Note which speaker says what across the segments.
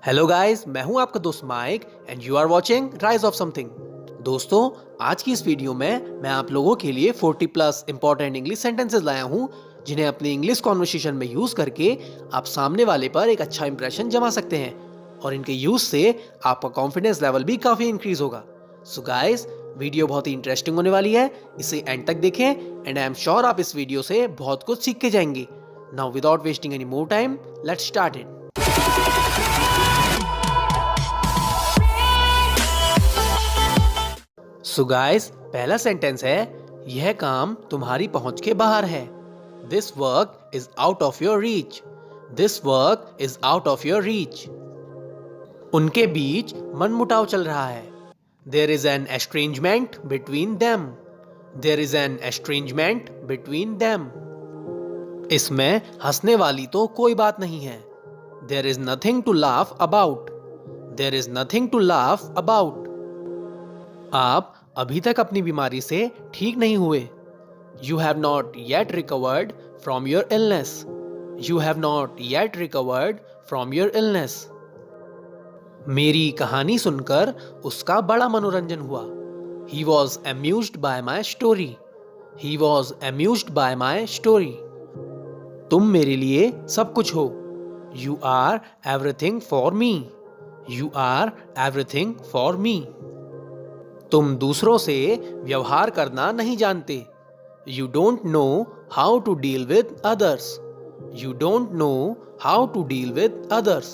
Speaker 1: Hello guys, मैं हूं आपका दोस्त Mike and you are watching rise of something. दोस्तों, आज की इस वीडियो में मैं आप लोगों के लिए 40 प्लस इंपॉर्टेंट इंग्लिश सेंटेंसेस लाया हूं जिन्हें अपनी इंग्लिश कॉन्वर्सेशन में यूज करके आप सामने वाले पर एक अच्छा इंप्रेशन जमा सकते हैं और इनके यूज से आपका कॉन्फिडेंस लेवल भी काफी इंक्रीज होगा। सो गाइस, वीडियो बहुत ही इंटरेस्टिंग होने वाली है, इसे एंड तक देखें एंड आई एम श्योर आप इस वीडियो से बहुत कुछ सीख के जाएंगे। Now without wasting any more time, let's start it. So guys, पहला सेंटेंस है, यह काम तुम्हारी पहुंच के बाहर है। This work is out of your reach. This work is out of your reach. उनके बीच मनमुटाव चल रहा है। There is an estrangement between them. There is an estrangement between them. इसमें हंसने वाली तो कोई बात नहीं है। There is nothing to laugh about. There is nothing to laugh about. आप अभी तक अपनी बीमारी से ठीक नहीं हुए। You have not yet recovered from your illness. You have not yet recovered from your illness. मेरी कहानी सुनकर उसका बड़ा मनोरंजन हुआ। He was amused by my story. He was amused by my story. तुम मेरे लिए सब कुछ हो। You are everything for me. You are everything for me. तुम दूसरों से व्यवहार करना नहीं जानते। You don't know how to deal with others. You don't know how to deal with others.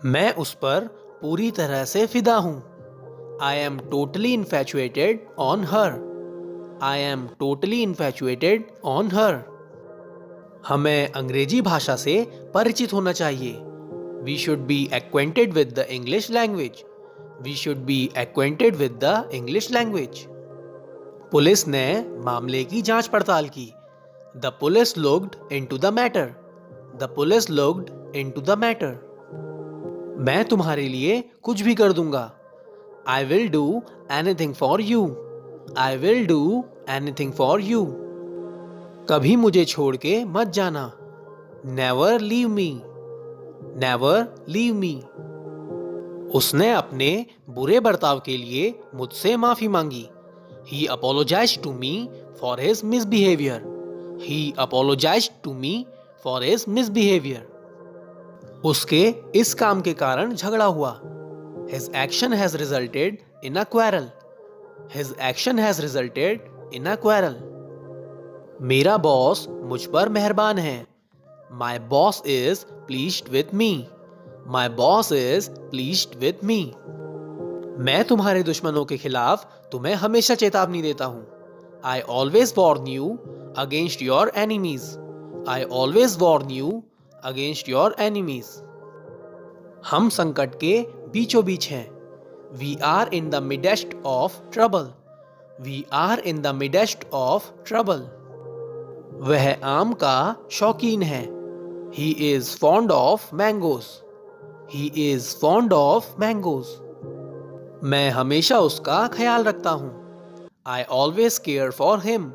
Speaker 1: मैं उस पर पूरी तरह से फिदा हूं। I am totally infatuated on her. I am totally infatuated on her. हमें अंग्रेजी भाषा से परिचित होना चाहिए। We should be acquainted with the English language. We should be acquainted with the English language. Police ने मामले की जांच पड़ताल की। The police looked into the matter. The police looked into the matter. मैं तुम्हारे लिए कुछ भी कर दूंगा। I will do anything for you. I will do anything for you. कभी मुझे छोड़ के मत जाना। Never leave me. Never leave me. उसने अपने बुरे बर्ताव के लिए मुझसे माफी मांगी। He apologized to me for his misbehavior. He apologized to me for his misbehavior. उसके इस काम के कारण झगड़ा हुआ। His action has resulted in a quarrel. His action has resulted in a quarrel. मेरा बॉस मुझ पर मेहरबान है। My boss is pleased with me. My boss is pleased with me. मैं तुम्हारे दुश्मनों के खिलाफ तुम्हें हमेशा चेतावनी देता हूं। I always warn you against your enemies. I always warn you against your enemies. हम संकट के बीचों बीच हैं। We are in the midst of trouble. We are in the midst of trouble. वह आम का शौकीन है। He is fond of mangoes. He is fond of mangoes. मैं हमेशा उसका ख्याल रखता हूँ। I always care for him.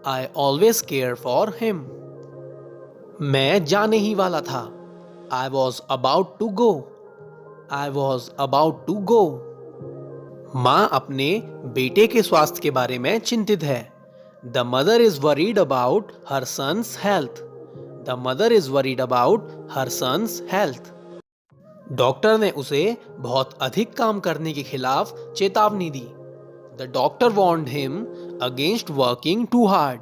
Speaker 1: I always care for him. मैं जाने ही वाला था। I was about to go. I was about to go. माँ अपने बेटे के स्वास्थ्य के बारे में चिंतित है। The mother is worried about her son's health. The mother is worried about her son's health. Doctor ने उसे बहुत अधिक काम करने के खिलाफ चेतावनी दी। The doctor warned him against working too hard.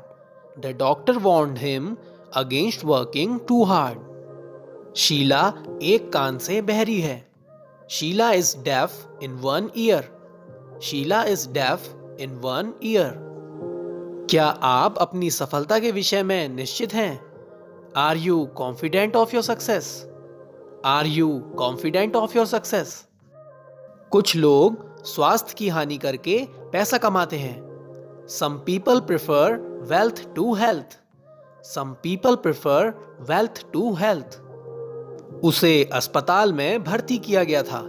Speaker 1: The doctor warned him against working too hard. Sheela एक कान से बहरी है। Sheela is deaf in one ear. Sheela is deaf in one ear. क्या आप अपनी सफलता के विषय में निश्चित हैं? Are you confident of your success? Are you confident of your success? कुछ लोग स्वास्थ्य की हानि करके पैसा कमाते हैं। Some people prefer wealth to health. Some people prefer wealth to health. उसे अस्पताल में भर्ती किया गया था।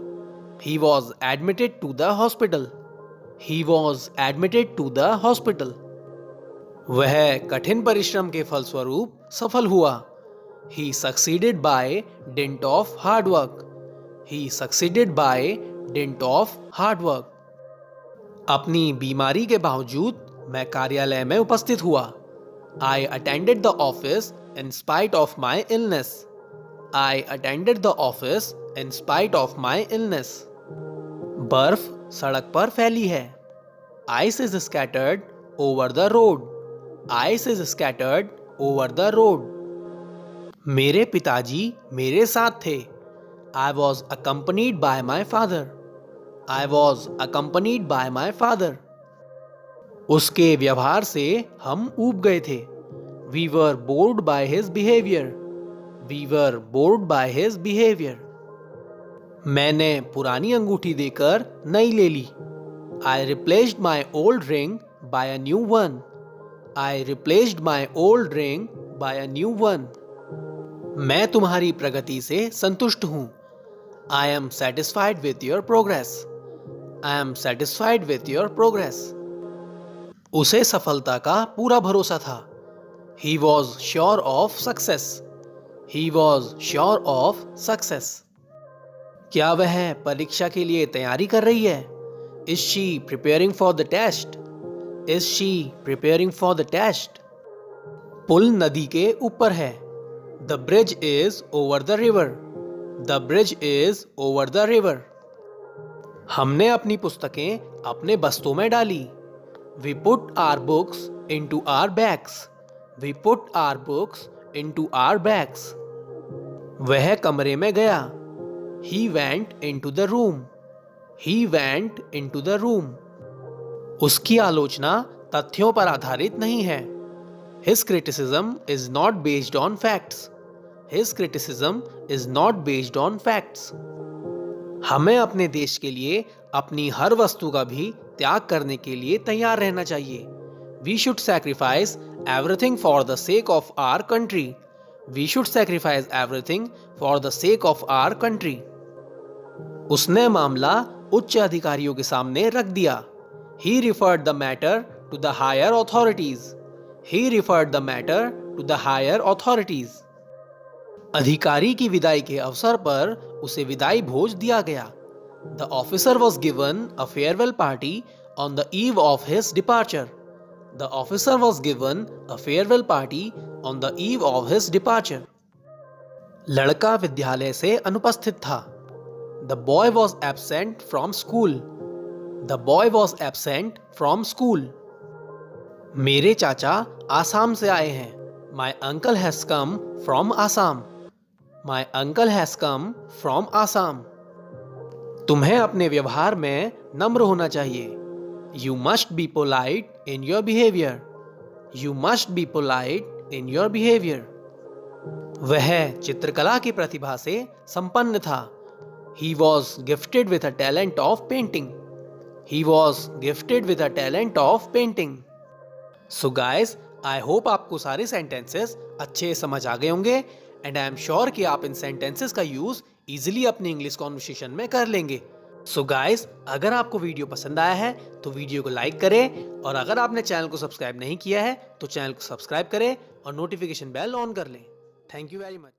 Speaker 1: He was admitted to the hospital. He was admitted to the hospital. वह कठिन परिश्रम के फलस्वरूप सफल हुआ। He succeeded by dint of hard work. He succeeded by dint of hard work. अपनी बीमारी के बावजूद मैं कार्यालय में उपस्थित हुआ. I attended the office in spite of my illness. I attended the office in spite of my illness. बर्फ सड़क पर फैली है. Ice is scattered over the road. Ice is scattered over the road. मेरे पिताजी मेरे साथ थे. I was accompanied by my father. I was accompanied by my father. उसके व्यवहार से हम ऊब गए थे. We were bored by his behavior. We were bored by his behavior. मैंने पुरानी अंगूठी देकर नई ले ली. I replaced my old ring by a new one. I replaced my old ring by a new one. मैं तुम्हारी प्रगति से संतुष्ट हूँ. I am satisfied with your progress. I am satisfied with your progress. उसे सफलता का पूरा भरोसा था. He was sure of success. He was sure of success. क्या वह परीक्षा के लिए तैयारी कर रही है? Is she preparing for the test? Is she preparing for the test? पुल नदी के ऊपर है. The bridge is over the river. The bridge is over the river. हमने अपनी पुस्तकें अपने बस्तों में डाली. We put our books into our bags. We put our books into our bags. वह कमरे में गया. He went into the room. He went into the room. उसकी आलोचना तथ्यों पर आधारित नहीं है. His criticism is not based on facts. His criticism is not based on facts. हमें अपने देश के लिए अपनी हर वस्तु का भी त्याग करने के लिए तैयार रहना चाहिए. We should sacrifice everything for the sake of our country. We should sacrifice everything for the sake of our country. उसने मामला उच्च अधिकारियों के सामने रख दिया. He referred the matter to the higher authorities. He referred the matter to the higher authorities. अधिकारी की विदाई के अवसर पर उसे विदाई भोज दिया गया. The officer was given a farewell party on the eve of his departure. The officer was given a farewell party on the eve of his departure. लड़का विद्यालय से अनुपस्थित था. The boy was absent from school. The boy was absent from school. मेरे चाचा आसाम से आए हैं. My uncle has come from Assam. My uncle has come from Assam. तुम्हें अपने व्यवहार में नम्र होना चाहिए. You must be polite in your behavior. You must be polite in your behavior. वह चित्रकला की प्रतिभा से संपन्न था. He was gifted with a talent of painting. He was gifted with a talent of painting. So guys, I hope आपको सारे sentences अच्छे समझ आ गए होंगे एंड आई एम श्योर कि आप इन सेंटेंसेस का यूज इजीली अपनी इंग्लिश कॉन्वर्सेशन में कर लेंगे. सो गाइस, अगर आपको वीडियो पसंद आया है तो वीडियो को लाइक करें और अगर आपने चैनल को सब्सक्राइब नहीं किया है तो चैनल को सब्सक्राइब करें और नोटिफिकेशन बेल ऑन कर लें. Thank you very much.